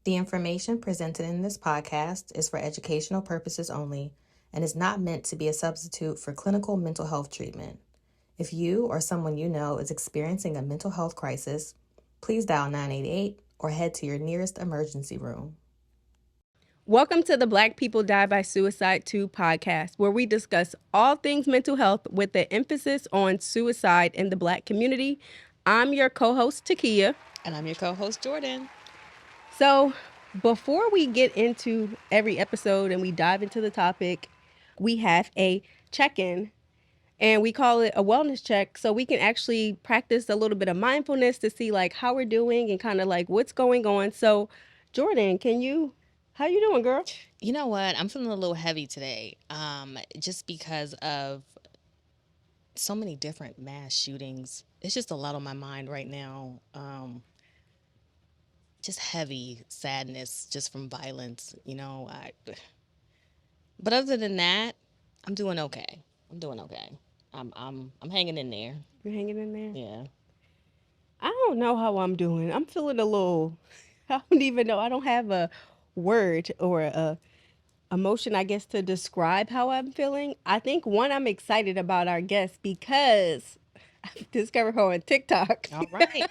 The information presented in this podcast is for educational purposes only and is not meant to be a substitute for clinical mental health treatment. If you or someone you know is experiencing a mental health crisis, please dial 988 or head to your nearest emergency room. Welcome to the Black People Die by Suicide 2 podcast, where we discuss all things mental health with the emphasis on suicide in the Black community. I'm your co-host, T-Kea. And I'm your co-host, Jordan. So before we get into every episode and we dive into the topic, we have a check-in, and we call it a wellness check, so we can actually practice a little bit of mindfulness to see like how we're doing and kind of like what's going on. So Jordan, how you doing, girl? You know what? I'm feeling a little heavy today, just because of so many different mass shootings. It's just a lot on my mind right now. Just heavy sadness just from violence, But other than that, I'm doing okay. I'm hanging in there. You're hanging in there? Yeah. I don't know how I'm doing. I'm feeling a little, I don't even know. I don't have a word or a emotion, I guess, to describe how I'm feeling. I think, one, I'm excited about our guest because I discovered her on TikTok. All right.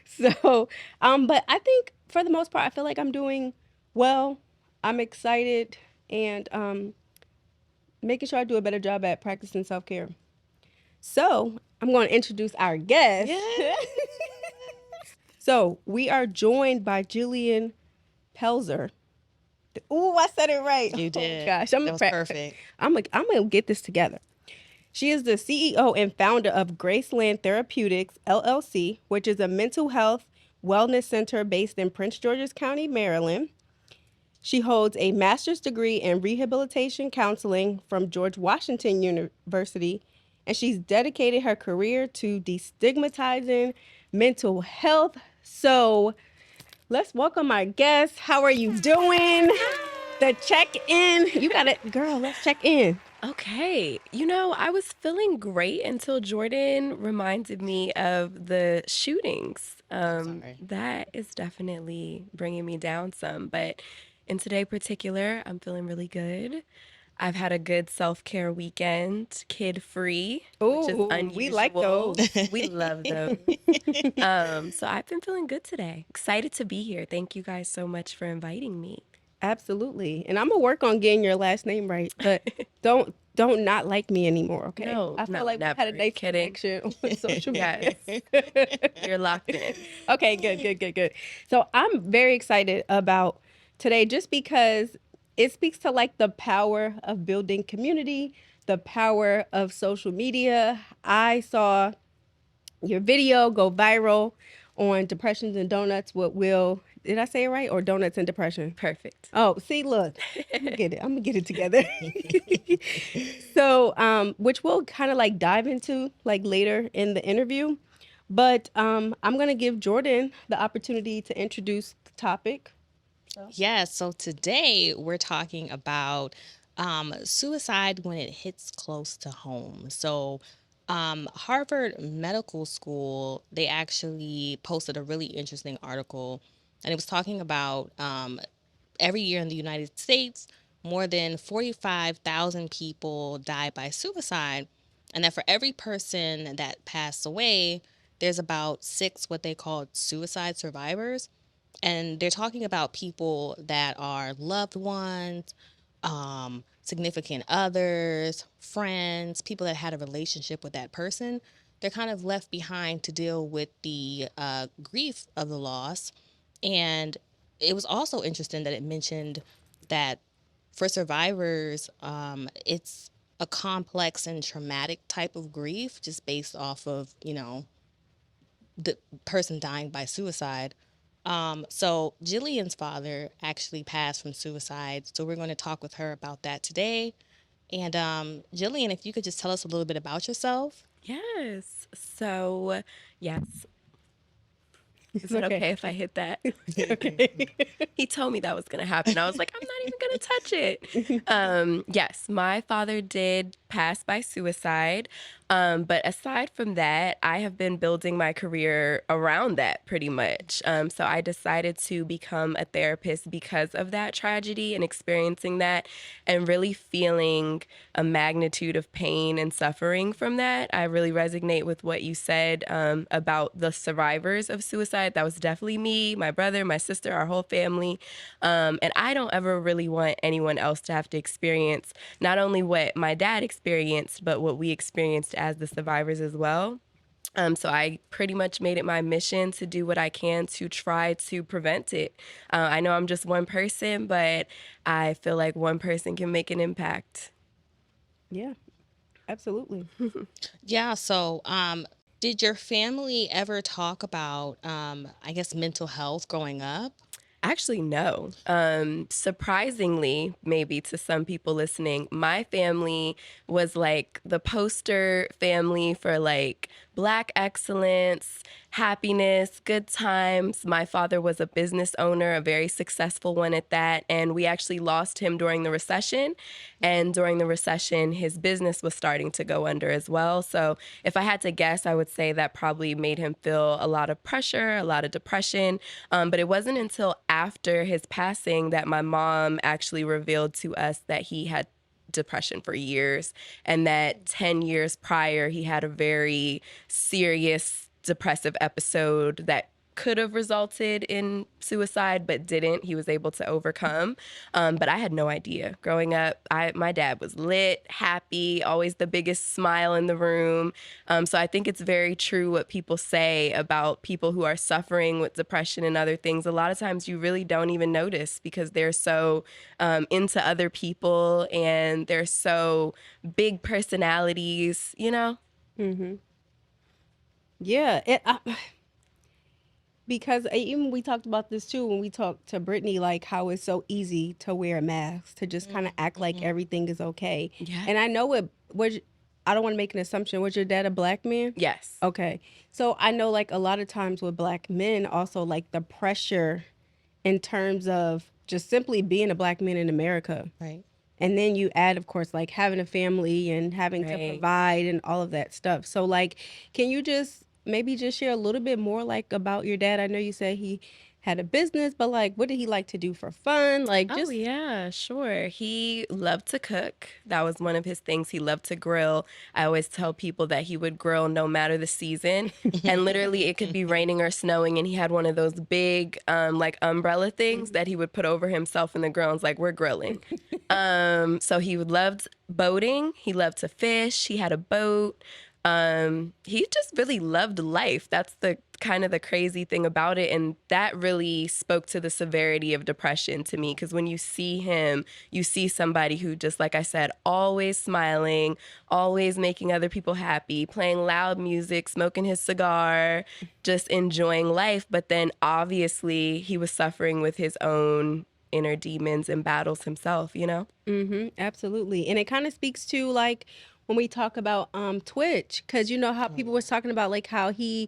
So, but I think for the most part, I feel like I'm doing well. I'm excited and making sure I do a better job at practicing self-care. So I'm going to introduce our guest. Yeah. So we are joined by Jillian Pelzer. Ooh, I said it right. You did. Oh, gosh, that was perfect. I'm gonna get this together. She is the CEO and founder of Graceland Therapeutics, LLC, which is a mental health wellness center based in Prince George's County, Maryland. She holds a master's degree in rehabilitation counseling from George Washington University, and she's dedicated her career to destigmatizing mental health. So let's welcome our guest. How are you doing? The check-in. You got it, girl. Let's check in. Okay. I was feeling great until Jordan reminded me of the shootings. Sorry. That is definitely bringing me down some. But in today particular, I'm feeling really good. I've had a good self-care weekend, kid-free, which is Ooh, unusual. we like those. We love those. So I've been feeling good today. Excited to be here. Thank you guys so much for inviting me. Absolutely. And I'm going to work on getting your last name right, but don't not like me anymore, okay? No, I feel no, like we had a never. nice Kidding. connection on social media. Yes. You're locked in. Okay, good. So I'm very excited about today just because it speaks to like the power of building community, the power of social media. I saw your video go viral on Depressions and Donuts with Will. Did I say it right? Or Donuts and Depression? Perfect. Oh, see, look, I'm gonna get it together. So, which we'll kind of like dive into like later in the interview. But I'm gonna give Jordan the opportunity to introduce the topic. Yeah, so today we're talking about suicide when it hits close to home. So Harvard Medical School, they actually posted a really interesting article, and it was talking about every year in the United States, more than 45,000 people die by suicide, and that for every person that passed away, there's about 6 what they call suicide survivors. And they're talking about people that are loved ones, significant others, friends, people that had a relationship with that person. They're kind of left behind to deal with the grief of the loss. And it was also interesting that it mentioned that for survivors, it's a complex and traumatic type of grief just based off of, the person dying by suicide. So Jillian's father actually passed from suicide. So we're going to talk with her about that today. And Jillian, if you could just tell us a little bit about yourself. Yes. So, yes. Is it okay if I hit that? Okay. He told me that was going to happen. I was like, I'm not even going to touch it. Yes, my father did passed by suicide. But aside from that, I have been building my career around that pretty much. So I decided to become a therapist because of that tragedy and experiencing that and really feeling a magnitude of pain and suffering from that. I really resonate with what you said about the survivors of suicide. That was definitely me, my brother, my sister, our whole family. And I don't ever really want anyone else to have to experience not only what my dad experienced, but what we experienced as the survivors as well. So I pretty much made it my mission to do what I can to try to prevent it. I know I'm just one person, but I feel like one person can make an impact. Yeah, absolutely. Yeah. So, did your family ever talk about, I guess, mental health growing up? Actually, no. Surprisingly, maybe to some people listening, my family was like the poster family for like Black excellence, happiness, good times. My father was a business owner, a very successful one at that. And we actually lost him during the recession. And during the recession, his business was starting to go under as well. So if I had to guess, I would say that probably made him feel a lot of pressure, a lot of depression. But it wasn't until after his passing that my mom actually revealed to us that he had depression for years, and that 10 years prior, he had a very serious depressive episode that could have resulted in suicide, but didn't. He was able to overcome. But I had no idea. Growing up, my dad was lit, happy, always the biggest smile in the room. So I think it's very true what people say about people who are suffering with depression and other things. A lot of times you really don't even notice because they're so into other people and they're so big personalities, you know? Mm-hmm. Yeah, because even we talked about this too when we talked to Brittany, like how it's so easy to wear a mask, to just kind of act like everything is okay. Yeah. And I know I don't want to make an assumption. Was your dad a Black man? Yes. Okay. So I know like a lot of times with Black men also like the pressure in terms of just simply being a Black man in America. Right. And then you add, of course, like having a family and having to Right. provide and all of that stuff. So like, can you just maybe just share a little bit more like about your dad? I know you said he had a business, but like, what did he like to do for fun? Like, just Oh, yeah, sure. He loved to cook. That was one of his things. He loved to grill. I always tell people that he would grill no matter the season. And literally, it could be raining or snowing. And he had one of those big, like, umbrella things that he would put over himself in the grill. And it's like, we're grilling. So he loved boating. He loved to fish. He had a boat. He just really loved life. That's the kind of the crazy thing about it. And that really spoke to the severity of depression to me. Because when you see him, you see somebody who, just like I said, always smiling, always making other people happy, playing loud music, smoking his cigar, just enjoying life. But then obviously he was suffering with his own inner demons and battles himself, you know? Mm-hmm, absolutely. And it kind of speaks to like when we talk about Twitch, because you know how people was talking about like how he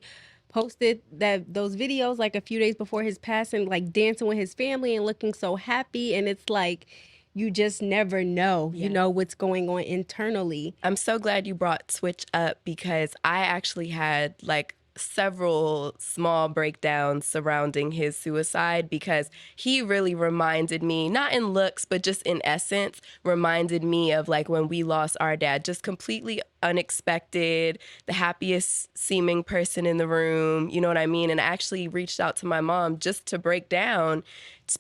posted those videos like a few days before his passing, like dancing with his family and looking so happy. And it's like you just never know, you know, what's going on internally. I'm so glad you brought Twitch up because I actually had like several small breakdowns surrounding his suicide because he really reminded me, not in looks, but just in essence, reminded me of like when we lost our dad, just completely unexpected, the happiest seeming person in the room, you know what I mean? And I actually reached out to my mom just to break down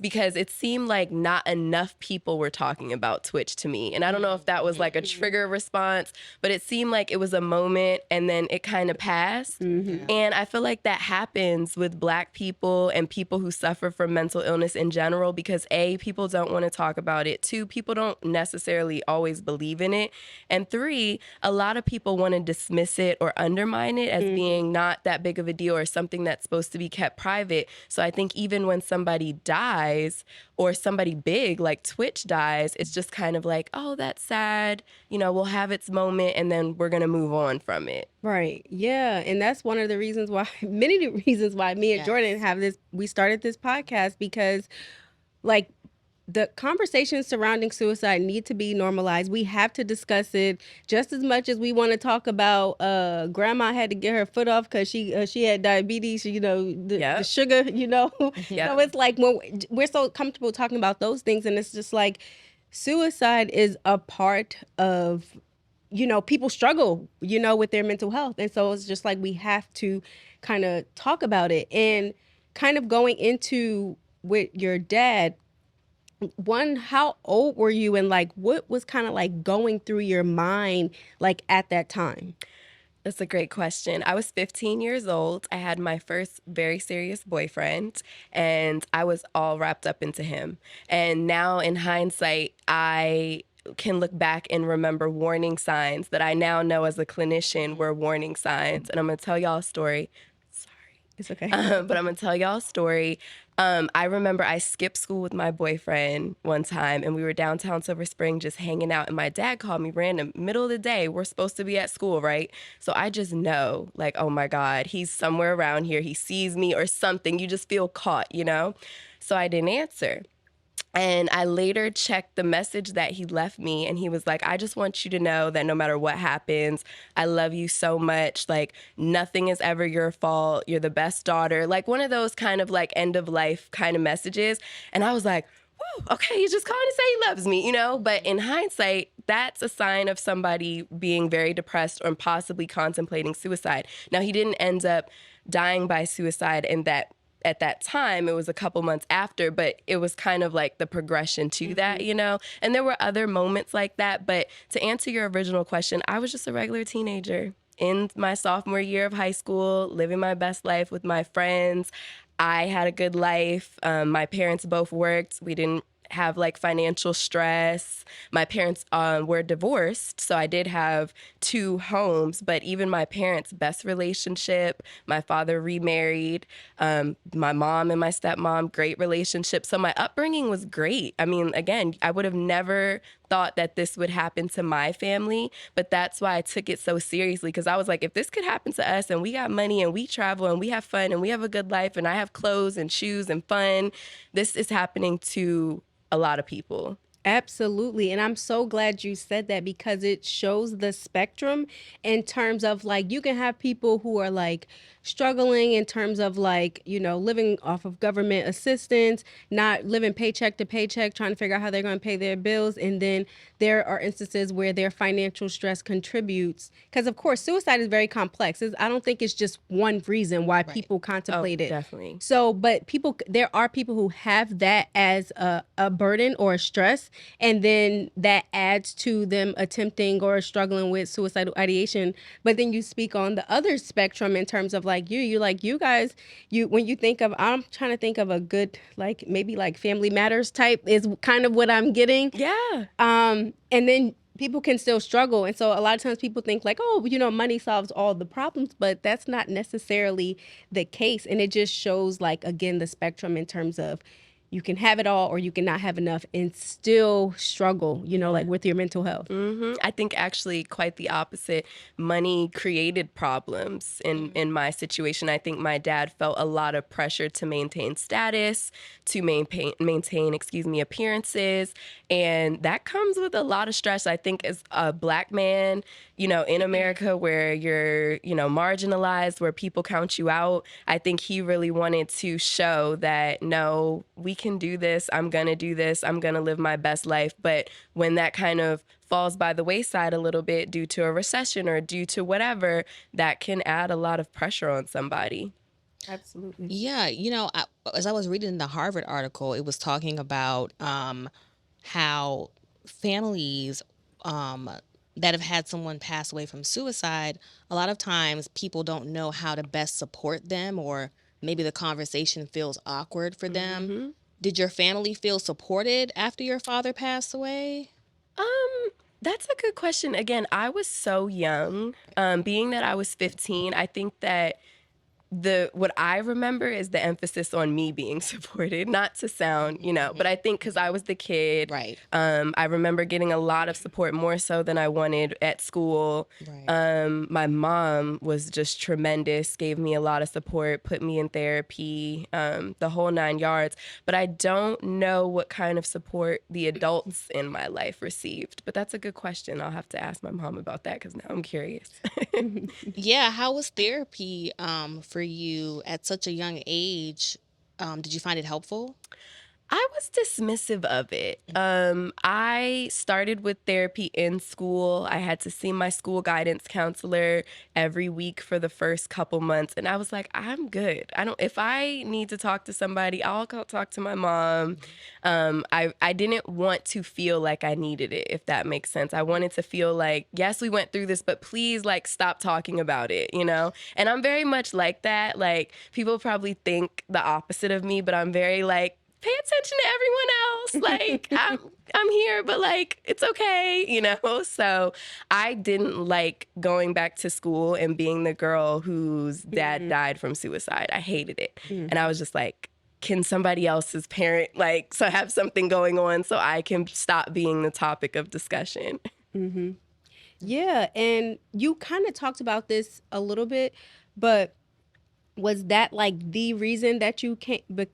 because it seemed like not enough people were talking about Twitch to me. And I don't know if that was like a trigger response, but it seemed like it was a moment and then it kind of passed. Mm-hmm. And I feel like that happens with Black people and people who suffer from mental illness in general because A, people don't want to talk about it. 2, people don't necessarily always believe in it. And 3, a lot of people want to dismiss it or undermine it as being not that big of a deal or something that's supposed to be kept private. So I think even when somebody dies or somebody big like Twitch dies, it's just kind of like, oh, that's sad. You know, we'll have its moment and then we're going to move on from it. Right. Yeah. And that's one of the reasons why, many reasons why me and Jordan have this, we started this podcast because like the conversations surrounding suicide need to be normalized. We have to discuss it just as much as we want to talk about grandma had to get her foot off because she had diabetes, the sugar, So it's like when we're so comfortable talking about those things, and it's just like suicide is a part of, people struggle, with their mental health. And so it's just like we have to kind of talk about it. And kind of going into with your dad, one, how old were you, and like what was kind of like going through your mind like at that time? That's a great question. I was 15 years old. I had my first very serious boyfriend, and I was all wrapped up into him. And now, in hindsight, I can look back and remember warning signs that I now know as a clinician were warning signs. And I'm going to tell y'all a story. It's okay. But I'm going to tell y'all a story. I remember I skipped school with my boyfriend one time, and we were downtown Silver Spring just hanging out, and my dad called me random, middle of the day. We're supposed to be at school, right? So I just know, like, oh my God, he's somewhere around here. He sees me or something. You just feel caught, So I didn't answer. And I later checked the message that he left me, and he was like, I just want you to know that no matter what happens, I love you so much. Like, nothing is ever your fault. You're the best daughter. Like, one of those kind of like end of life kind of messages. And I was like, whoa, okay, he's just calling to say he loves me, But in hindsight, that's a sign of somebody being very depressed or possibly contemplating suicide. Now, he didn't end up dying by suicide, and that at that time, it was a couple months after, but it was kind of like the progression to that, And there were other moments like that. But to answer your original question, I was just a regular teenager in my sophomore year of high school, living my best life with my friends. I had a good life. My parents both worked. We didn't have like financial stress. My parents were divorced, so I did have 2 homes, but even my parents' best relationship, my father remarried, my mom and my stepmom, great relationship. So my upbringing was great. I mean, again, I would have never thought that this would happen to my family, but that's why I took it so seriously, because I was like, if this could happen to us and we got money and we travel and we have fun and we have a good life and I have clothes and shoes and fun, this is happening to a lot of people. Absolutely. And I'm so glad you said that, because it shows the spectrum in terms of like, you can have people who are like struggling in terms of like, living off of government assistance, not living paycheck to paycheck, trying to figure out how they're going to pay their bills. And then there are instances where their financial stress contributes. Because of course, suicide is very complex. I don't think it's just one reason why people contemplate it. Definitely. So, but there are people who have that as a burden or a stress. And then that adds to them attempting or struggling with suicidal ideation. But then you speak on the other spectrum in terms of like you guys, when you think of, I'm trying to think of a good, like maybe like Family Matters type is kind of what I'm getting. Yeah. And then people can still struggle. And so a lot of times people think like, oh, money solves all the problems, but that's not necessarily the case. And it just shows like, again, the spectrum in terms of you can have it all or you can not have enough and still struggle, like with your mental health. Mm-hmm. I think actually quite the opposite. Money created problems in my situation. I think my dad felt a lot of pressure to maintain status, to maintain appearances. And that comes with a lot of stress. I think as a Black man, in America where you're, marginalized, where people count you out, I think he really wanted to show that, no, we can do this. I'm going to do this. I'm going to live my best life. But when that kind of falls by the wayside a little bit due to a recession or due to whatever, that can add a lot of pressure on somebody. Absolutely. Yeah, as I was reading the Harvard article, it was talking about how families that have had someone pass away from suicide, a lot of times people don't know how to best support them, or maybe the conversation feels awkward for them. Mm-hmm. Did your family feel supported after your father passed away? That's a good question. Again, I was so young. Being that I was 15, I think that what I remember is the emphasis on me being supported, not to sound, but I think because I was the kid, Right. I remember getting a lot of support, more so than I wanted at school. Right. My mom was just tremendous, gave me a lot of support, put me in therapy, the whole 9 yards. But I don't know what kind of support the adults in my life received. But that's a good question. I'll have to ask my mom about that because now I'm curious. Yeah, how was therapy for you at such a young age? Did you find it helpful? I was dismissive of it. I started with therapy in school. I had to see my school guidance counselor every week for the first couple months. And I was like, I'm good. If I need to talk to somebody, I'll go talk to my mom. I didn't want to feel like I needed it, if that makes sense. I wanted to feel like, yes, we went through this, but please, like, stop talking about it, And I'm very much like that. Like, people probably think the opposite of me, but I'm very like, pay attention to everyone else. Like, I'm here, but like, it's okay, So I didn't like going back to school and being the girl whose dad died from suicide. I hated it. And I was just like, can somebody else's parent so have something going on so I can stop being the topic of discussion? Yeah, and you kind of talked about this a little bit, but was that like the reason that you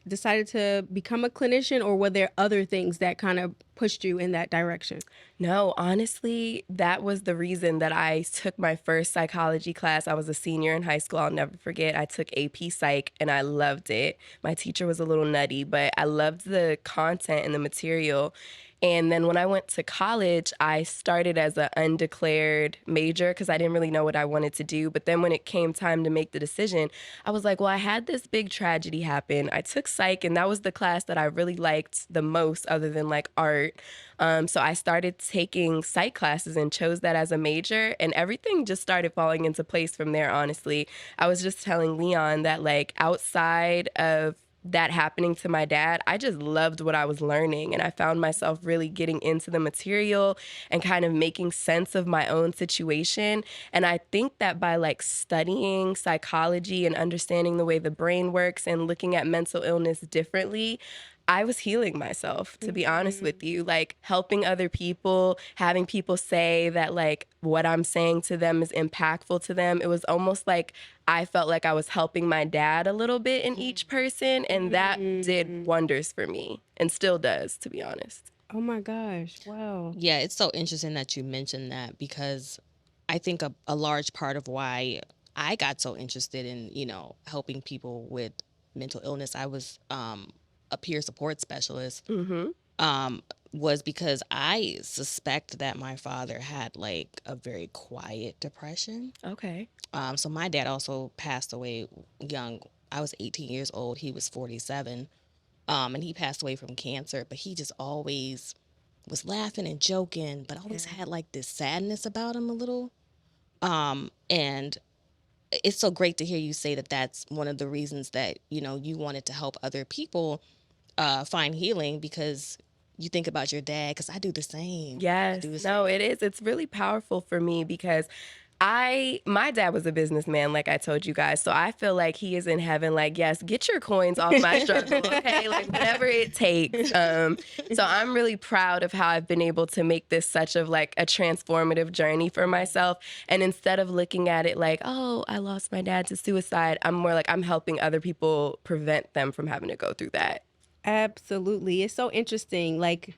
decided to become a clinician, or were there other things that kind of pushed you in that direction? No, honestly, that was the reason that I took my first psychology class. I was a senior in high school. I'll never forget. I took AP Psych and I loved it. My teacher was a little nutty, but I loved the content and the material. And then when I went to college, I started as an undeclared major because I didn't really know what I wanted to do. But then when it came time to make the decision, I was like, well, I had this big tragedy happen. I took psych, and that was the class that I really liked the most other than like art. So I started taking psych classes and chose that as a major, and everything just started falling into place from there, honestly. I was just telling Leon that like outside of that happening to my dad, I just loved what I was learning, and I found myself really getting into the material and kind of making sense of my own situation. And I think that by like studying psychology and understanding the way the brain works and looking at mental illness differently, I was healing myself, to be honest with you, like helping other people, having people say that like what I'm saying to them is impactful to them. It was almost like I felt like I was helping my dad a little bit in each person, and that did wonders for me and still does, to be honest. Oh my gosh, wow. Yeah, it's so interesting that you mentioned that, because I think a large part of why I got so interested in, helping people with mental illness, I was a peer support specialist, was because I suspect that my father had like a very quiet depression. Okay. So my dad also passed away young. I was 18 years old. He was 47. And he passed away from cancer, but he just always was laughing and joking, but always had like this sadness about him a little. And it's so great to hear you say that that's one of the reasons that, you wanted to help other people find healing, because you think about your dad, because I do the same. Yes. No, it is. It's really powerful for me because my dad was a businessman, like I told you guys. So I feel like he is in heaven, like, yes, get your coins off my struggle, okay? Like, whatever it takes. So I'm really proud of how I've been able to make this such of like a transformative journey for myself. And instead of looking at it like, oh, I lost my dad to suicide, I'm more like, I'm helping other people prevent them from having to go through that. Absolutely. It's so interesting. Like,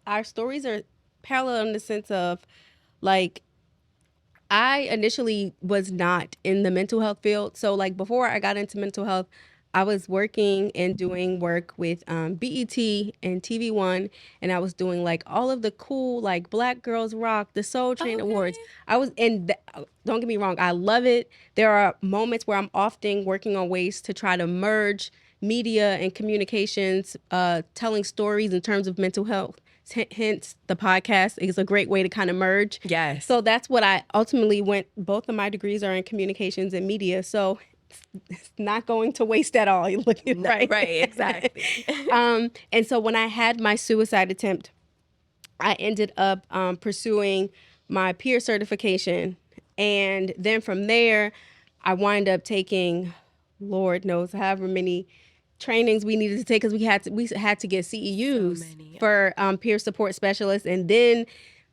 our stories are parallel in the sense of, like, I initially was not in the mental health field. So, like, before I got into mental health, I was working and doing work with BET and TV1, and I was doing like all of the cool, like, Black Girls Rock, the Soul Train Awards. I was in. Don't get me wrong, I love it. There are moments where I'm often working on ways to try to merge media and communications, telling stories in terms of mental health. Hence, the podcast is a great way to kind of merge. Yes. So that's what I ultimately went. Both of my degrees are in communications and media. So it's not going to waste at all. You're looking right. Right, exactly. And so when I had my suicide attempt, I ended up pursuing my peer certification. And then from there, I wind up taking, Lord knows, however many trainings we needed to take, because we had to get CEUs for peer support specialists, and then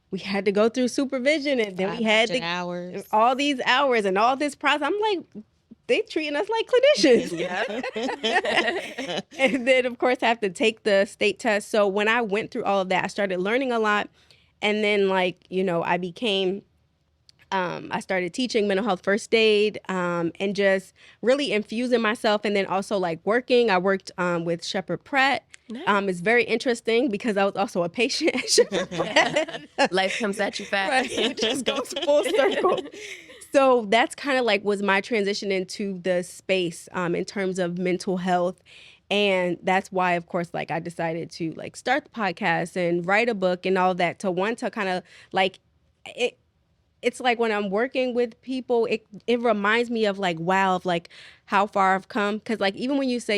we had to go through supervision, and then we had 500 hours. all these hours and all this process. I'm like, they treating us like clinicians. Yeah. And then, of course, I have to take the state test. So when I went through all of that, I started learning a lot. And then, like, you know, I started teaching mental health first aid, and just really infusing myself. And then also like working. I worked with Shepherd Pratt. Nice. It's very interesting because I was also a patient at Shepherd Pratt. Life comes at you fast. Right. It just goes full circle. So that's kind of like was my transition into the space in terms of mental health. And that's why, of course, like I decided to like start the podcast and write a book and all that, to kind of like it. It's like when I'm working with people, it reminds me of like, wow, of like how far I've come. Cause like, even when you say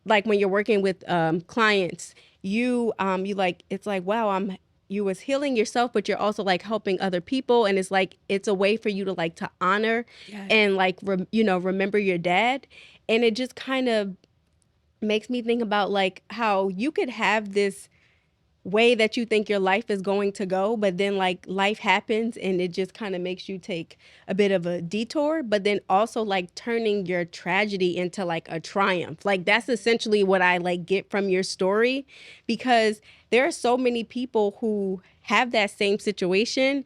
when you're working with clients, you like, it's like, wow, you was healing yourself, but you're also like helping other people. And it's like, it's a way for you to like to honor and like, remember your dad. And it just kind of makes me think about like how you could have this way that you think your life is going to go, but then like life happens and it just kind of makes you take a bit of a detour, but then also like turning your tragedy into like a triumph. Like that's essentially what I like get from your story, because there are so many people who have that same situation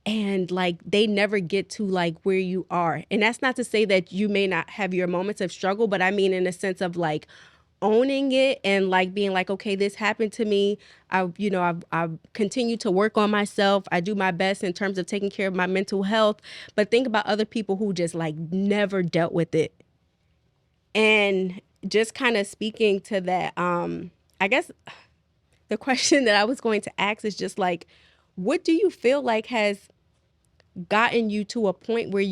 and like they never get to like where you are. And that's not to say that you may not have your moments of struggle, but I mean in a sense of like owning it and like being like, okay, this happened to me. I continue to work on myself. I do my best in terms of taking care of my mental health. But think about other people who just like never dealt with it. And just kind of speaking to that, I guess the question that I was going to ask is just like, what do you feel like has gotten you to a point where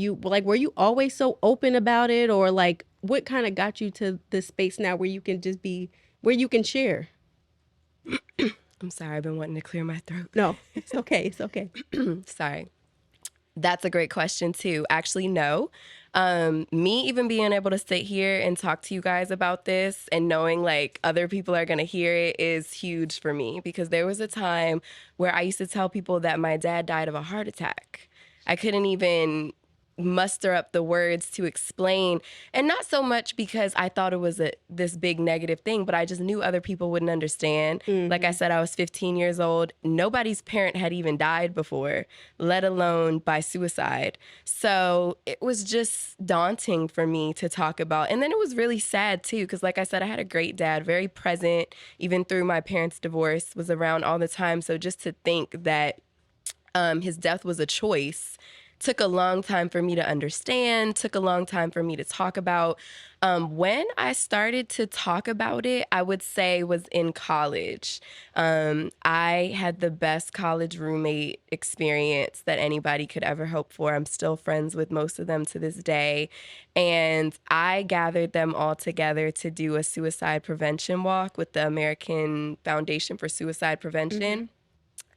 were you always so open about it, or like what kind of got you to the space now where you can just be, where you can share? I'm sorry, I've been wanting to clear my throat. No, it's okay. It's okay. Sorry. That's a great question too. Actually, no. Me even being able to sit here and talk to you guys about this and knowing like other people are going to hear it is huge for me, because there was a time where I used to tell people that my dad died of a heart attack. I couldn't even muster up the words to explain, and not so much because I thought it was this big negative thing, but I just knew other people wouldn't understand. Like I said, I was 15 years old. Nobody's parent had even died before, let alone by suicide. So it was just daunting for me to talk about. And then it was really sad too, because like I said, I had a great dad, very present, even through my parents' divorce, was around all the time. So just to think that his death was a choice took a long time for me to understand, took a long time for me to talk about. When I started to talk about it, I would say was in college. I had the best college roommate experience that anybody could ever hope for. I'm still friends with most of them to this day. And I gathered them all together to do a suicide prevention walk with the American Foundation for Suicide Prevention.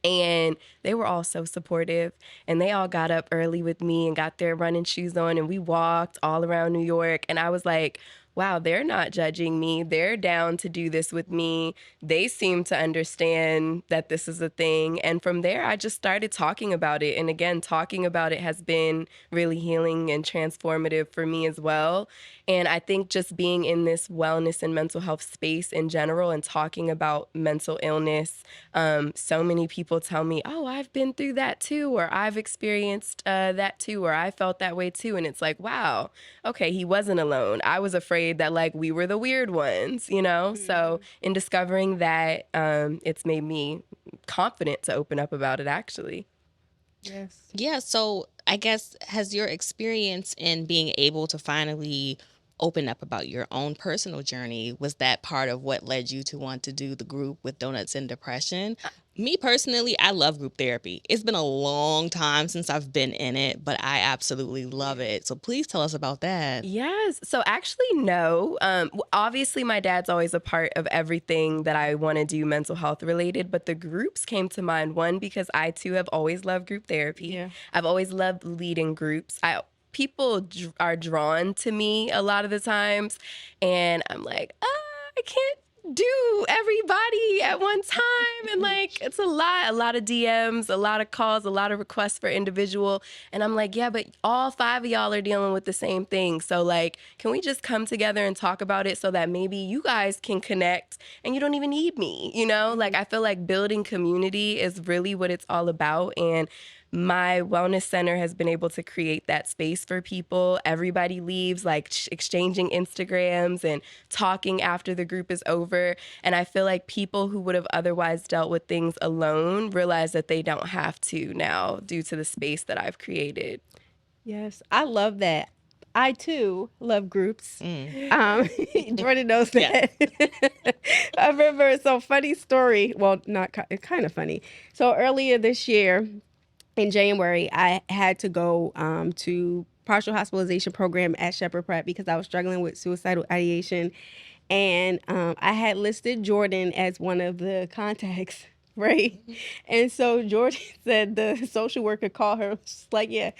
And they were all so supportive, and they all got up early with me and got their running shoes on, and we walked all around New York. And I was like, wow, they're not judging me. They're down to do this with me. They seem to understand that this is a thing. And from there, I just started talking about it. And again, talking about it has been really healing and transformative for me as well. And I think just being in this wellness and mental health space in general and talking about mental illness, so many people tell me, oh, I've been through that too, or I've experienced that too, or I felt that way too. And it's like, wow, okay, he wasn't alone. I was afraid that like we were the weird ones, you know? So in discovering that, it's made me confident to open up about it, actually. Yes. Yeah, so I guess has your experience in being able to finally open up about your own personal journey, was that part of what led you to want to do the group with Donuts and Depression? Me personally, I love group therapy. It's been a long time since I've been in it, but I absolutely love it. So please tell us about that. Yes. So actually, no. Obviously, my dad's always a part of everything that I want to do mental health related, but the groups came to mind. One, because I too have always loved group therapy. Yeah. I've always loved leading groups. People are drawn to me a lot of the times, and I'm like, I can't do everybody at one time, and like it's a lot of DMs, a lot of calls, a lot of requests for individual, and I'm like, yeah, but all 5 of y'all are dealing with the same thing, so like, can we just come together and talk about it so that maybe you guys can connect and you don't even need me, you know? Like, I feel like building community is really what it's all about, and my wellness center has been able to create that space for people. Everybody leaves like exchanging Instagrams and talking after the group is over. And I feel like people who would have otherwise dealt with things alone realize that they don't have to now due to the space that I've created. Yes, I love that. I too love groups. Jordan knows that. I remember some funny story. Well, not kind of funny. So earlier this year, in January, I had to go to partial hospitalization program at Shepherd Prep because I was struggling with suicidal ideation. And I had listed Jordan as one of the contacts, right? And so Jordan said the social worker called her. She's like, yeah,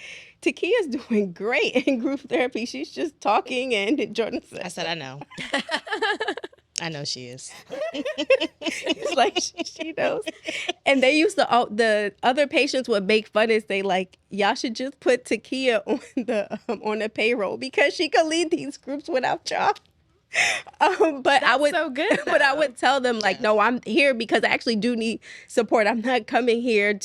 T-Kea's doing great in group therapy. She's just talking. And Jordan said, I said, I know. I know she is. it's like she knows. And they used to, the other patients would make fun and say like, y'all should just put T-Kea on the payroll because she could lead these groups without y'all. But I would, so good, but I would tell them like, no, I'm here because I actually do need support. I'm not coming here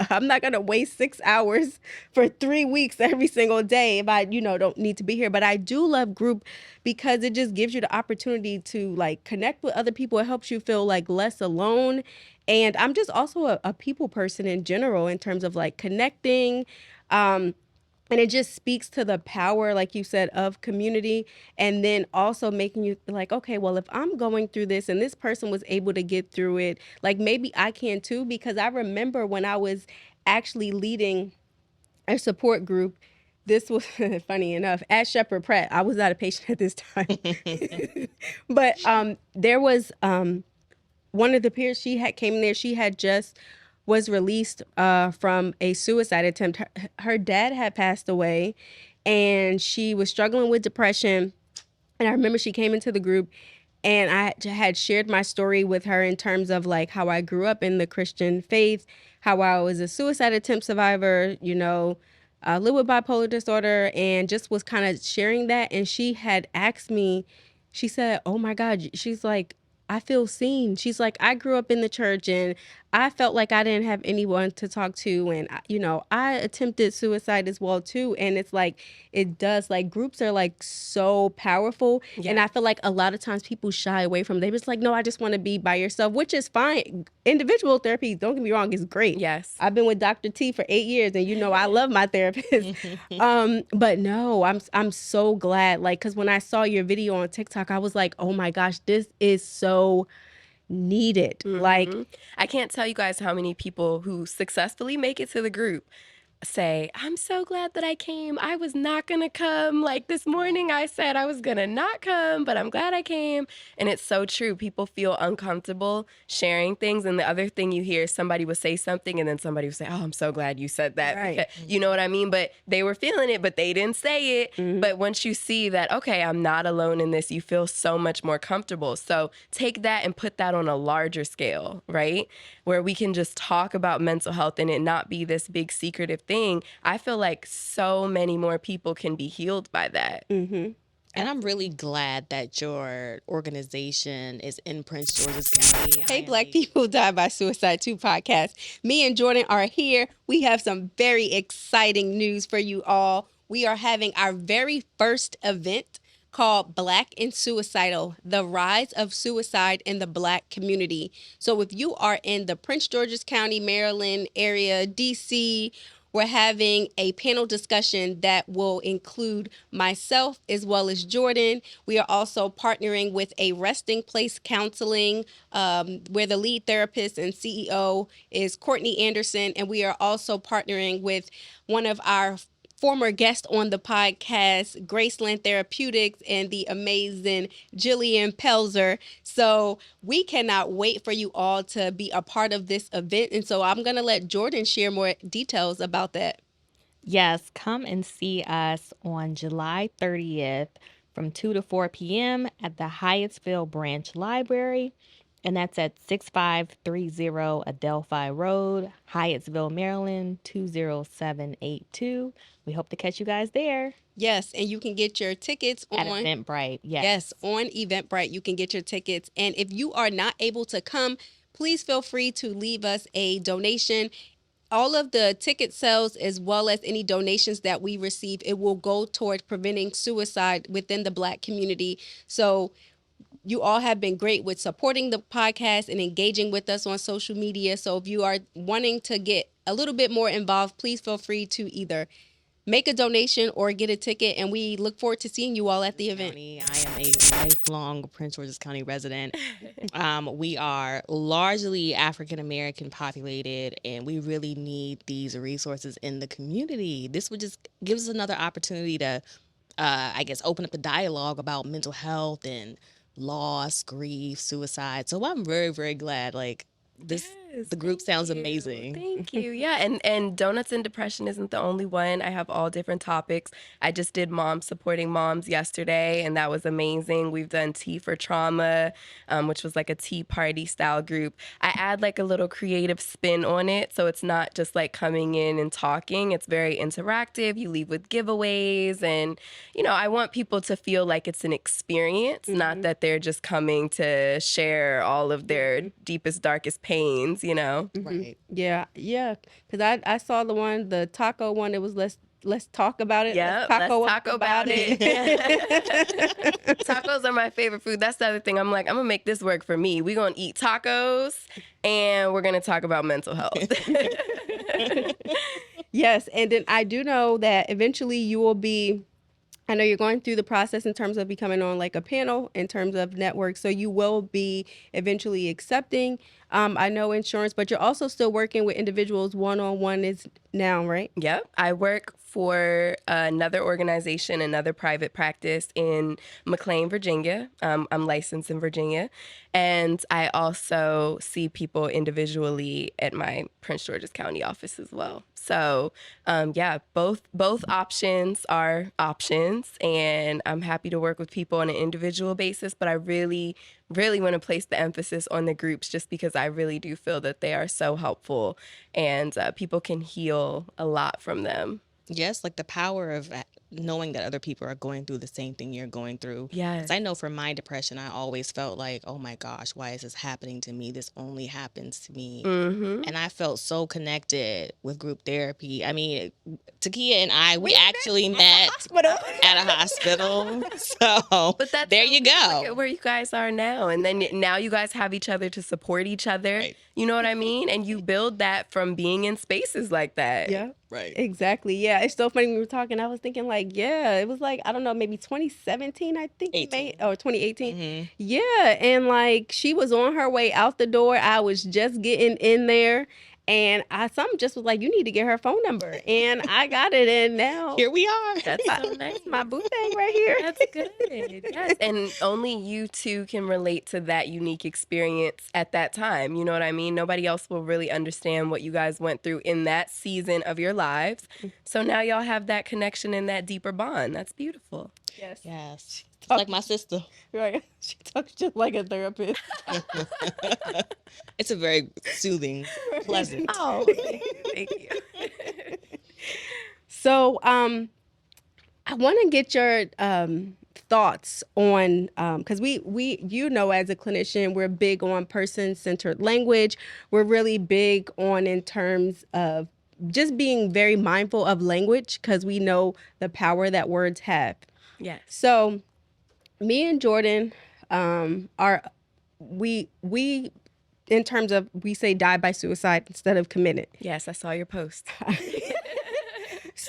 I'm not going to waste 6 hours for 3 weeks every single day if I, don't need to be here. But I do love group because it just gives you the opportunity to like connect with other people. It helps you feel like less alone. And I'm just also a people person in general in terms of like connecting. And it just speaks to the power, like you said, of community. And then also making you like, okay, well, if I'm going through this and this person was able to get through it, like maybe I can too. Because I remember when I was actually leading a support group, this was funny enough at Shepherd Prep. I was not a patient at this time. But there was one of the peers, she had came in there, she had just was released from a suicide attempt. Her dad had passed away and she was struggling with depression. And I remember she came into the group and I had shared my story with her in terms of like how I grew up in the Christian faith, how I was a suicide attempt survivor, live with bipolar disorder, and just was kind of sharing that. And she had asked me, she said, oh my God, she's like, I feel seen. She's like, I grew up in the church and I felt like I didn't have anyone to talk to. And, I attempted suicide as well, too. And it's like, it does, like, groups are like so powerful. Yeah. And I feel like a lot of times people shy away from it. They're just like, no, I just want to be by yourself, which is fine. Individual therapy, don't get me wrong, is great. Yes. I've been with Dr. T for 8 years and, I love my therapist. But no, I'm so glad. Like, because when I saw your video on TikTok, I was like, oh my gosh, this is so needed. Like, I can't tell you guys how many people who successfully make it to the group say, I'm so glad that I came. I was not going to come. Like this morning I said I was going to not come, but I'm glad I came. And it's so true. People feel uncomfortable sharing things. And the other thing you hear, somebody would say something and then somebody would say, oh, I'm so glad you said that. Right. Because, you know what I mean? But they were feeling it, but they didn't say it. But once you see that, okay, I'm not alone in this, you feel so much more comfortable. So take that and put that on a larger scale, right? Where we can just talk about mental health and it not be this big secretive thing. I feel like so many more people can be healed by that. And I'm really glad that your organization is in Prince George's County. Hey, Black People Die by Suicide 2 podcast. Me and Jordan are here. We have some very exciting news for you all. We are having our very first event called Black and Suicidal, the rise of suicide in the Black community. So if you are in the Prince George's County, Maryland area, DC, we're having a panel discussion that will include myself as well as Jordan. We are also partnering with a resting place counseling where the lead therapist and CEO is Courtney Anderson. And we are also partnering with one of our former guest on the podcast, Graceland Therapeutics, and the amazing Jillian Pelzer. So we cannot wait for you all to be a part of this event. And so I'm going to let Jordan share more details about that. Yes, come and see us on July 30th from 2 to 4 p.m. at the Hyattsville Branch Library. And that's at 6530 Adelphi Road, Hyattsville, Maryland, 20782. We hope to catch you guys there. Yes, and you can get your tickets At on Eventbrite. Yes, on Eventbrite, you can get your tickets. And if you are not able to come, please feel free to leave us a donation. All of the ticket sales, as well as any donations that we receive, it will go toward preventing suicide within the Black community. So you all have been great with supporting the podcast and engaging with us on social media. So if you are wanting to get a little bit more involved, please feel free to either make a donation or get a ticket. And we look forward to seeing you all at the event. I am a lifelong Prince George's County resident. We are largely African American populated, and we really need these resources in the community. This would just give us another opportunity to, I guess, open up the dialogue about mental health and loss, grief, suicide. So I'm very, very glad. Like this, the group sounds amazing. Thank you. Yeah, and Donuts and Depression isn't the only one. I have all different topics. I just did Moms Supporting Moms yesterday, and that was amazing. We've done Tea for Trauma, which was like a tea party style group. I add like a little creative spin on it, so it's not just like coming in and talking. It's very interactive. You leave with giveaways, and I want people to feel like it's an experience, not that they're just coming to share all of their deepest, darkest pains. Right. Yeah. Because I saw the taco one. It was let's talk about it. Yeah, let's talk about it. Tacos are my favorite food. That's the other thing. I'm like, I'm gonna make this work for me. We're gonna eat tacos and we're gonna talk about mental health. Yes, and then I do know that eventually you will be. I know you're going through the process in terms of becoming on like a panel in terms of network. So you will be eventually accepting, I know, insurance, but you're also still working with individuals one-on-one is now, right? Yep. I work for another organization, another private practice in McLean, Virginia. I'm licensed in Virginia. And I also see people individually at my Prince George's County office as well. So, both options are options, and I'm happy to work with people on an individual basis, but I really want to place the emphasis on the groups just because I really do feel that they are so helpful, and people can heal a lot from them. Yes, like the power of knowing that other people are going through the same thing you're going through. Yes. 'Cause I know for my depression, I always felt like, oh my gosh, why is this happening to me? This only happens to me. And I felt so connected with group therapy. I mean, T-Kea and I, we actually met at a hospital. So But that's there you go. Look at where you guys are now. And then now you guys have each other to support each other. Right. You know what I mean? And you build that from being in spaces like that. Yeah. Right. Exactly. Yeah. It's so funny when we were talking. I was thinking like, yeah, it was like, I don't know, maybe 2017, I think. 2018. Yeah. And like she was on her way out the door. I was just getting in there. And something just was like, you need to get her phone number. And I got it. And now Here we are. That's so nice. my boo thing right here. That's good. Yes. And only you two can relate to that unique experience at that time. You know what I mean? Nobody else will really understand what you guys went through in that season of your lives. So now y'all have that connection and that deeper bond. That's beautiful. Yes. Yes. It's like my sister. Right. She talks just like a therapist. It's a very soothing, pleasant. Oh, thank you. So, I want to get your thoughts on because we as a clinician, we're big on person-centered language. We're really big on in terms of just being very mindful of language because we know the power that words have. Yes. So, me and Jordan are we in terms of we say die by suicide instead of committed. Yes, I saw your post.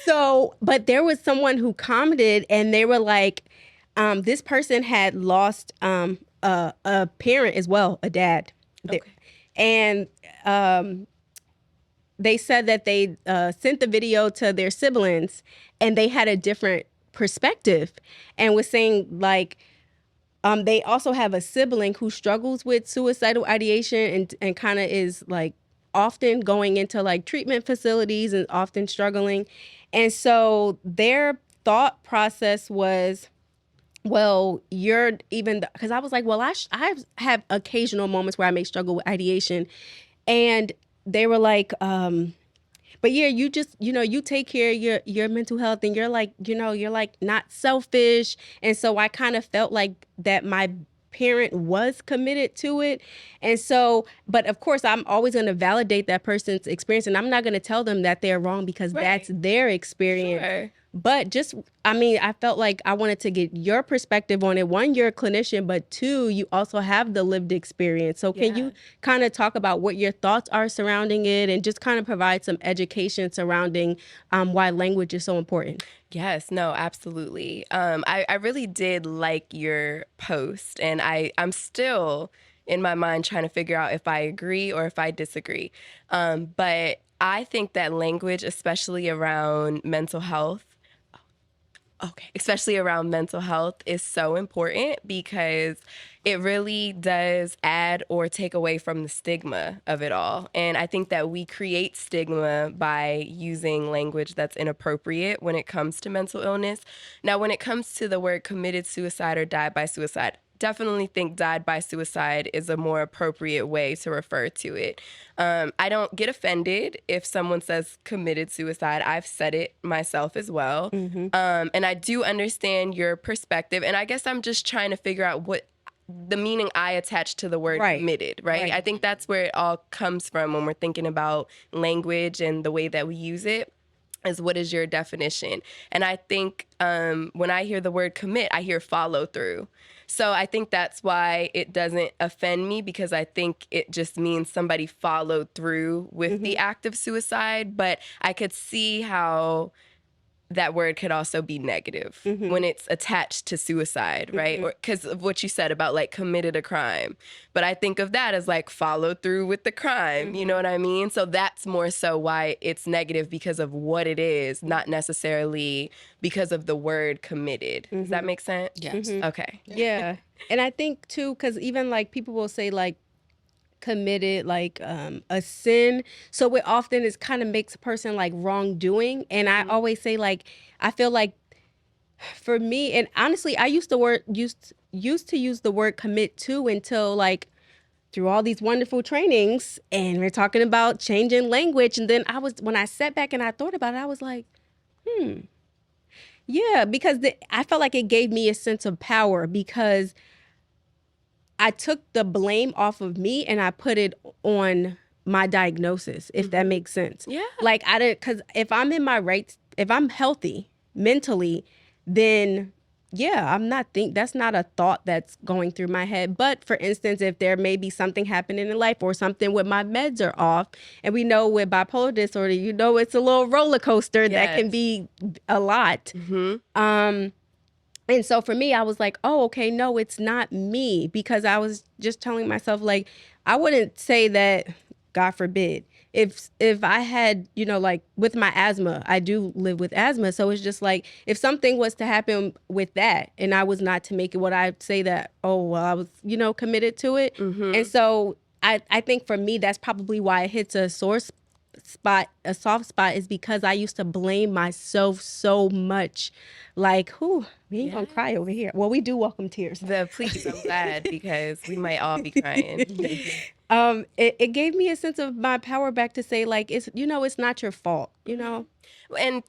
So, but there was someone who commented and they were like, this person had lost a parent as well, a dad. Okay. And they said that they sent the video to their siblings and they had a different perspective and was saying like, they also have a sibling who struggles with suicidal ideation and kind of is like often going into like treatment facilities and often struggling. And so their thought process was, well, you're even, because I was like, well, I have occasional moments where I may struggle with ideation. And they were like, but yeah, you just, you take care of your mental health and you're like, you're like not selfish. And so I kind of felt like that my parent was committed to it. And so, but of course, I'm always going to validate that person's experience and I'm not going to tell them that they're wrong because that's their experience. Sure. But just, I mean, I felt like I wanted to get your perspective on it. One, you're a clinician, but two, you also have the lived experience. So can you kind of talk about what your thoughts are surrounding it and just kind of provide some education surrounding why language is so important? Yes, no, absolutely. I really did like your post, and I'm still in my mind trying to figure out if I agree or if I disagree. But I think that language, especially around mental health, is so important because it really does add or take away from the stigma of it all. And I think that we create stigma by using language that's inappropriate when it comes to mental illness. Now, when it comes to the word committed suicide or died by suicide, definitely think died by suicide is a more appropriate way to refer to it. I don't get offended if someone says committed suicide. I've said it myself as well. And I do understand your perspective. And I guess I'm just trying to figure out what the meaning I attach to the word committed, right? I think that's where it all comes from when we're thinking about language and the way that we use it. Is what is your definition? And I think when I hear the word commit, I hear follow through. So I think that's why it doesn't offend me because I think it just means somebody followed through with the act of suicide. But I could see how that word could also be negative when it's attached to suicide, right? Or because of what you said about like committed a crime. But I think of that as like follow through with the crime, you know what I mean? So that's more so why it's negative because of what it is, not necessarily because of the word committed. Does that make sense? Yes. Okay. Yeah. And I think too, because even like people will say like committed like a sin, so it often is kind of makes a person like wrongdoing. And I always say like I feel like for me, and honestly I used to use the word commit too until like through all these wonderful trainings and we're talking about changing language. And then when I sat back and I thought about it, I was like, yeah, because I felt like it gave me a sense of power because I took the blame off of me and I put it on my diagnosis, if that makes sense. Yeah. Like because if I'm in my if I'm healthy mentally, then yeah, that's not a thought that's going through my head. But for instance, if there may be something happening in life or something with my meds are off, and we know with bipolar disorder, it's a little roller coaster that can be a lot. And so for me, I was like, oh, okay, no, it's not me. Because I was just telling myself, like, I wouldn't say that, God forbid, if I had, like with my asthma, I do live with asthma. So it's just like, if something was to happen with that and I was not to make it, what I'd say that, oh, well, I was, committed to it. And so I think for me, that's probably why it hits a soft spot is because I used to blame myself so much. Like, we ain't gonna cry over here. Well, we do welcome tears. Please, I'm glad because we might all be crying. It gave me a sense of my power back to say, like, it's not your fault, And,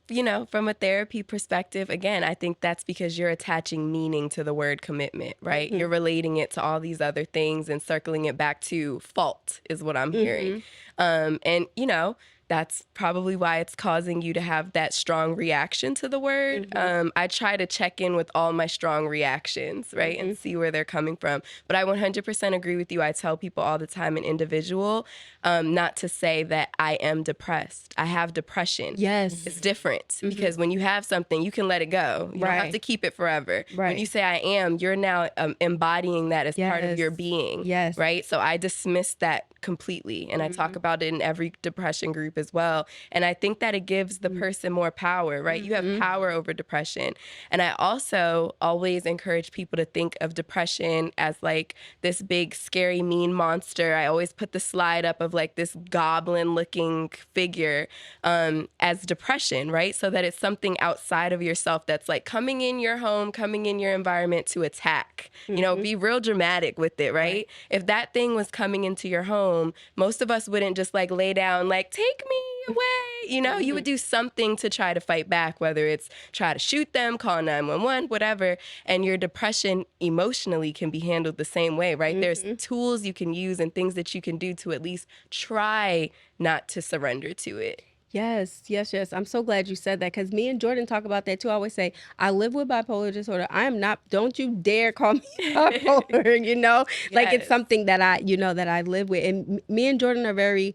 from a therapy perspective, again, I think that's because you're attaching meaning to the word commitment, right? You're relating it to all these other things and circling it back to fault is what I'm hearing. And, that's probably why it's causing you to have that strong reaction to the word. I try to check in with all my strong reactions, right, and see where they're coming from. But I 100% agree with you. I tell people all the time, an individual, not to say that I am depressed. I have depression. Yes. It's different because when you have something, you can let it go. You don't have to keep it forever. Right. When you say I am, you're now embodying that as part of your being. Yes. Right? So I dismiss that completely. And I talk about it in every depression group as well. And I think that it gives the person more power, right? You have power over depression. And I also always encourage people to think of depression as like this big, scary, mean monster. I always put the slide up of like this goblin looking figure as depression, right? So that it's something outside of yourself that's like coming in your home, coming in your environment to attack. You know, be real dramatic with it, right? If that thing was coming into your home, most of us wouldn't just like lay down like, take me away. You know, you would do something to try to fight back, whether it's try to shoot them, call 911, whatever. And your depression emotionally can be handled the same way, right? There's tools you can use and things that you can do to at least try not to surrender to it. Yes. I'm so glad you said that, because me and Jordan talk about that too. I always say, I live with bipolar disorder. I am not, don't you dare call me bipolar, you know? Like it's something that I, that I live with. And me and Jordan are very,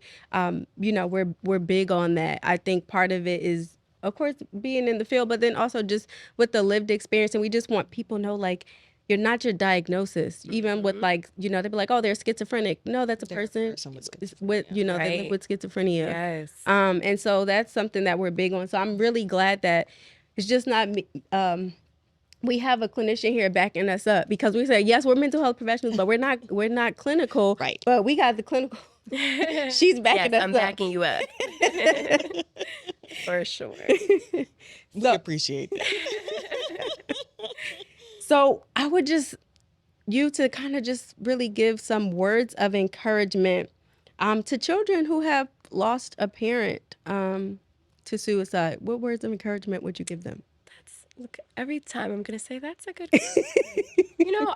we're big on that. I think part of it is, of course, being in the field, but then also just with the lived experience. And we just want people to know, like, you're not your diagnosis. Even with like, they'd be like, oh, they're schizophrenic. No, that's a person with they live with schizophrenia. Yes. And so that's something that we're big on. So I'm really glad that it's just not me. We have a clinician here backing us up, because we say, yes, we're mental health professionals, but we're not clinical. Right. But we got the clinical. She's backing us up. I'm backing you up. For sure. We appreciate that. So I would just you to kind of just really give some words of encouragement to children who have lost a parent to suicide. What words of encouragement would you give them? Look, every time I'm going to say that's a good question.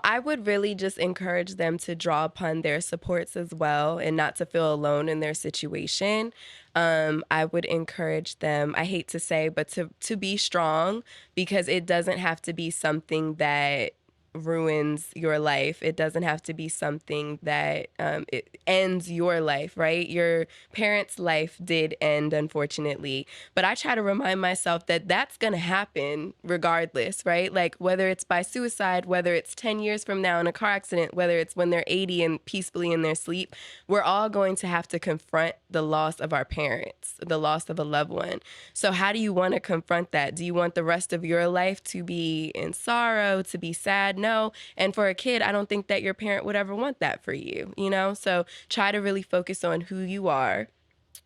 I would really just encourage them to draw upon their supports as well and not to feel alone in their situation. I would encourage them, I hate to say, but to be strong, because it doesn't have to be something that ruins your life. It doesn't have to be something that it ends your life, right? Your parents' life did end, unfortunately. But I try to remind myself that that's going to happen regardless, right? Like whether it's by suicide, whether it's 10 years from now in a car accident, whether it's when they're 80 and peacefully in their sleep, we're all going to have to confront the loss of our parents, the loss of a loved one. So how do you want to confront that? Do you want the rest of your life to be in sorrow, to be sad? No. And for a kid, I don't think that your parent would ever want that for you, So try to really focus on who you are.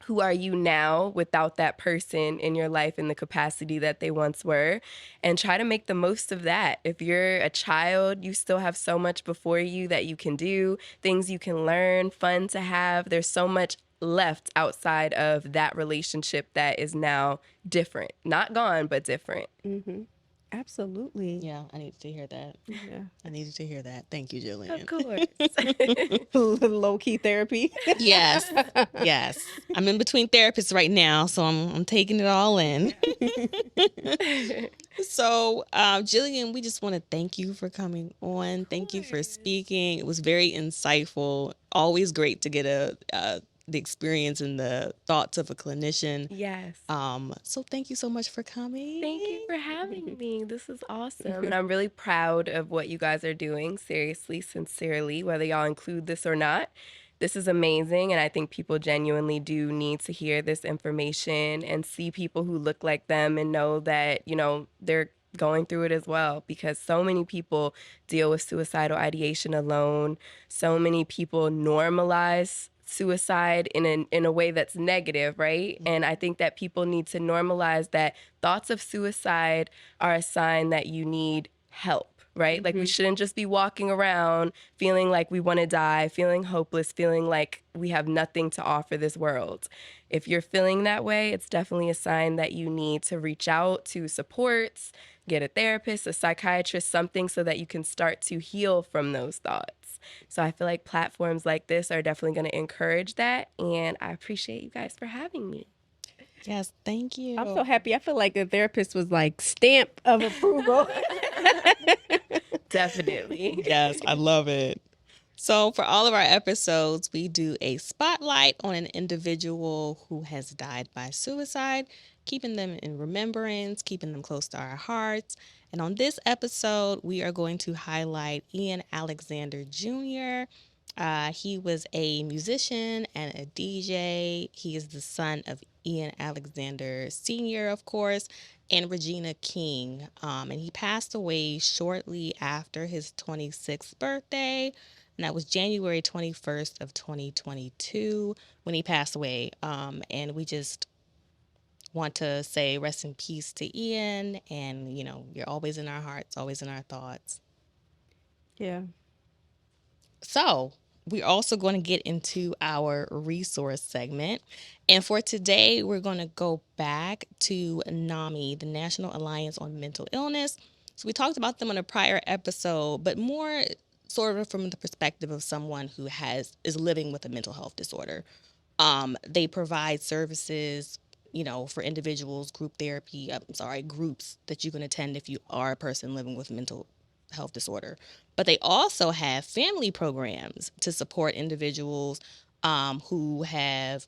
Who are you now without that person in your life in the capacity that they once were? And try to make the most of that. If you're a child, you still have so much before you that you can do, things you can learn, fun to have. There's so much left outside of that relationship that is now different. Not gone, but different. Mm-hmm. Absolutely. Yeah, I needed to hear that. Yeah. I needed to hear that. Thank you, Jillian. Of course. Low-key therapy. Yes. I'm in between therapists right now, so I'm taking it all in. So, Jillian, we just want to thank you for coming on. Thank you for speaking. It was very insightful. Always great to get the experience and the thoughts of a clinician. Yes. So thank you so much for coming. Thank you for having me. This is awesome. And I'm really proud of what you guys are doing. Seriously, sincerely, whether y'all include this or not. This is amazing. And I think people genuinely do need to hear this information and see people who look like them and know that, they're going through it as well, because so many people deal with suicidal ideation alone. So many people normalize suicide in a way that's negative, right? And I think that people need to normalize that thoughts of suicide are a sign that you need help, right? Like we shouldn't just be walking around feeling like we want to die, feeling hopeless, feeling like we have nothing to offer this world. If you're feeling that way, it's definitely a sign that you need to reach out to supports, get a therapist, a psychiatrist, something so that you can start to heal from those thoughts. So I feel like platforms like this are definitely going to encourage that. And I appreciate you guys for having me. Yes, thank you. I'm so happy. I feel like the therapist was like stamp of approval. Definitely. Yes, I love it. So, for all of our episodes, we do a spotlight on an individual who has died by suicide, keeping them in remembrance, keeping them close to our hearts. And on this episode, we are going to highlight Ian Alexander Jr. He was a musician and a DJ. He is the son of Ian Alexander Sr., of course, and Regina King. And he passed away shortly after his 26th birthday. And that was January 21st of 2022 when he passed away. And we just want to say rest in peace to Ian. And, you know, you're always in our hearts, always in our thoughts. Yeah. So, we're also going to get into our resource segment. And for today, we're going to go back to NAMI, the National Alliance on Mental Illness. So, we talked about them on a prior episode, but more sort of from the perspective of someone who is living with a mental health disorder. They provide services, you know, for individuals, groups that you can attend if you are a person living with mental health disorder. But they also have family programs to support individuals who have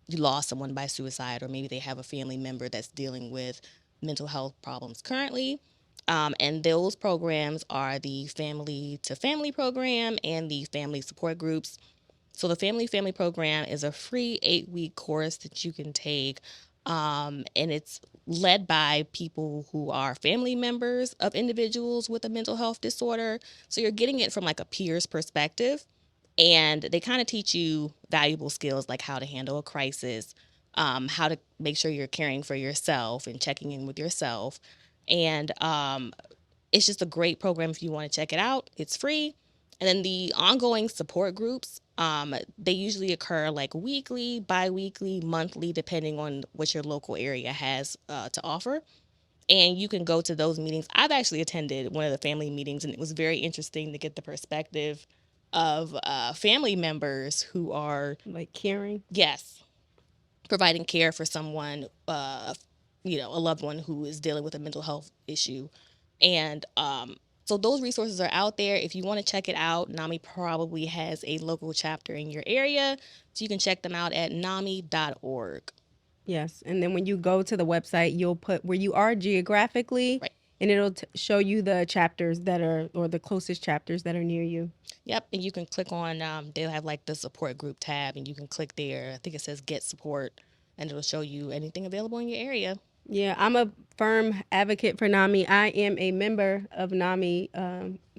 lost someone by suicide, or maybe they have a family member that's dealing with mental health problems currently. And those programs are the Family to Family program and the Family Support Groups. So the Family program is a free 8-week course that you can take, and it's led by people who are family members of individuals with a mental health disorder. So you're getting it from like a peer's perspective, and they kind of teach you valuable skills like how to handle a crisis, how to make sure you're caring for yourself and checking in with yourself. And it's just a great program if you want to check it out. It's free. And then the ongoing support groups, they usually occur like weekly, bi-weekly, monthly, depending on what your local area has to offer. And you can go to those meetings. I've actually attended one of the family meetings, and it was very interesting to get the perspective of family members who are, Like caring. yes, providing care for someone, a loved one who is dealing with a mental health issue. And so those resources are out there. If you want to check it out, NAMI probably has a local chapter in your area. So you can check them out at nami.org. Yes. And then when you go to the website, you'll put where you are geographically, Right. and it'll show you the chapters that are, or the closest chapters that are near you. Yep. And you can click on, they'll have like the support group tab, and you can click there. I think it says get support, and it'll show you anything available in your area. Yeah, I'm a firm advocate for NAMI. I am a member of NAMI.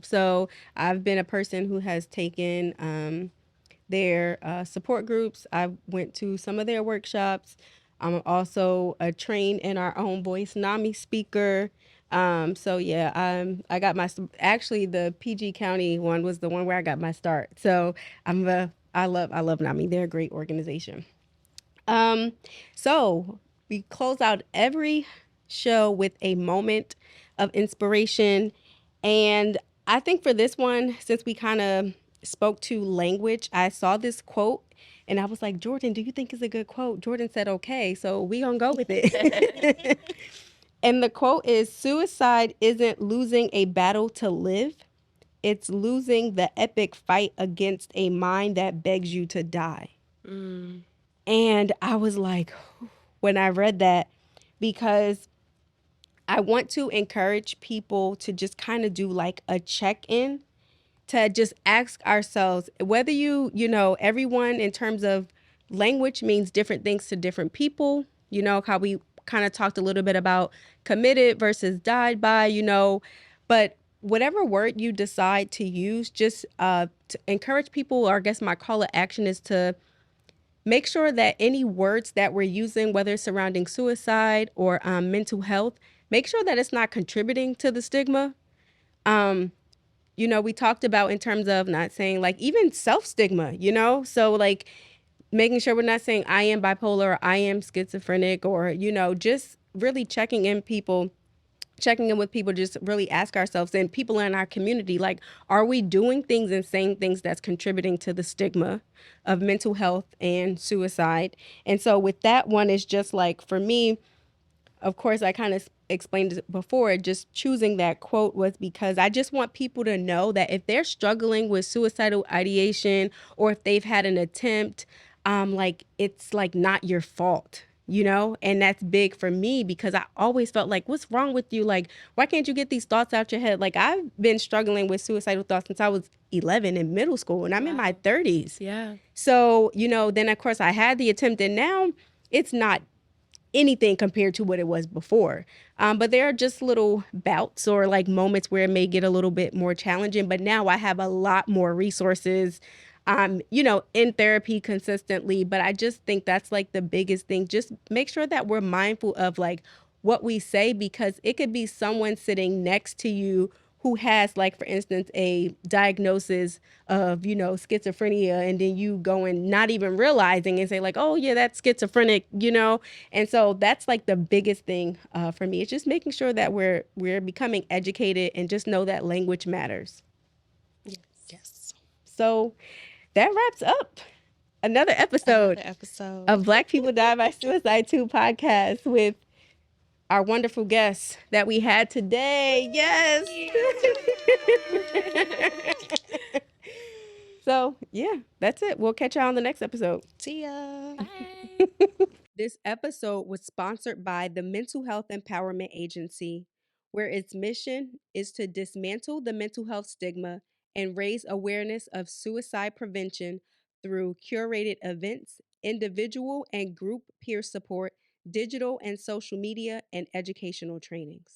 So I've been a person who has taken their support groups. I went to some of their workshops. I'm also a trained in our own voice NAMI speaker. So yeah, I got actually the PG County one was the one where I got my start. So I love NAMI. They're a great organization. So we close out every show with a moment of inspiration. And I think for this one, since we kind of spoke to language, I saw this quote and I was like, Jordan, do you think it's a good quote? Jordan said, okay, so we gonna go with it. And the quote is, suicide isn't losing a battle to live. It's losing the epic fight against a mind that begs you to die. Mm. And I was like, when I read that, because I want to encourage people to just kind of do like a check-in, to just ask ourselves whether everyone in terms of language means different things to different people. You know, how we kind of talked a little bit about committed versus died by, but whatever word you decide to use, just to encourage people, or I guess my call to action is to make sure that any words that we're using, whether surrounding suicide or mental health, make sure that it's not contributing to the stigma. We talked about in terms of not saying like even self-stigma, so like making sure we're not saying I am bipolar or I am schizophrenic, or, just really checking in people checking in with people, just really ask ourselves and people in our community, like, are we doing things and saying things that's contributing to the stigma of mental health and suicide? And so with that one, it's just like, for me, of course, I kind of explained it before, just choosing that quote was because I just want people to know that if they're struggling with suicidal ideation or if they've had an attempt, like, it's like not your fault, you know? And that's big for me because I always felt like, what's wrong with you? Like, why can't you get these thoughts out your head? Like, I've been struggling with suicidal thoughts since I was 11 in middle school, and I'm in my 30s. Yeah. So, you know, then of course I had the attempt, and now it's not anything compared to what it was before. But there are just little bouts or like moments where it may get a little bit more challenging. But now I have a lot more resources, you know, in therapy consistently. But I just think that's like the biggest thing. Just make sure that we're mindful of like what we say, because it could be someone sitting next to you who has, like, for instance, a diagnosis of, you know, schizophrenia, and then you go and not even realizing and say like, oh yeah, that's schizophrenic, you know? And so that's like the biggest thing for me. It's just making sure that we're becoming educated and just know that language matters. Yes. So that wraps up another episode of Black People Die by Suicide 2 podcast with our wonderful guests that we had today. Yes. So, yeah, that's it. We'll catch y'all on the next episode. See ya. Bye. This episode was sponsored by the Mental Health Empowerment Agency, where its mission is to dismantle the mental health stigma and raise awareness of suicide prevention through curated events, individual and group peer support, digital and social media, and educational trainings.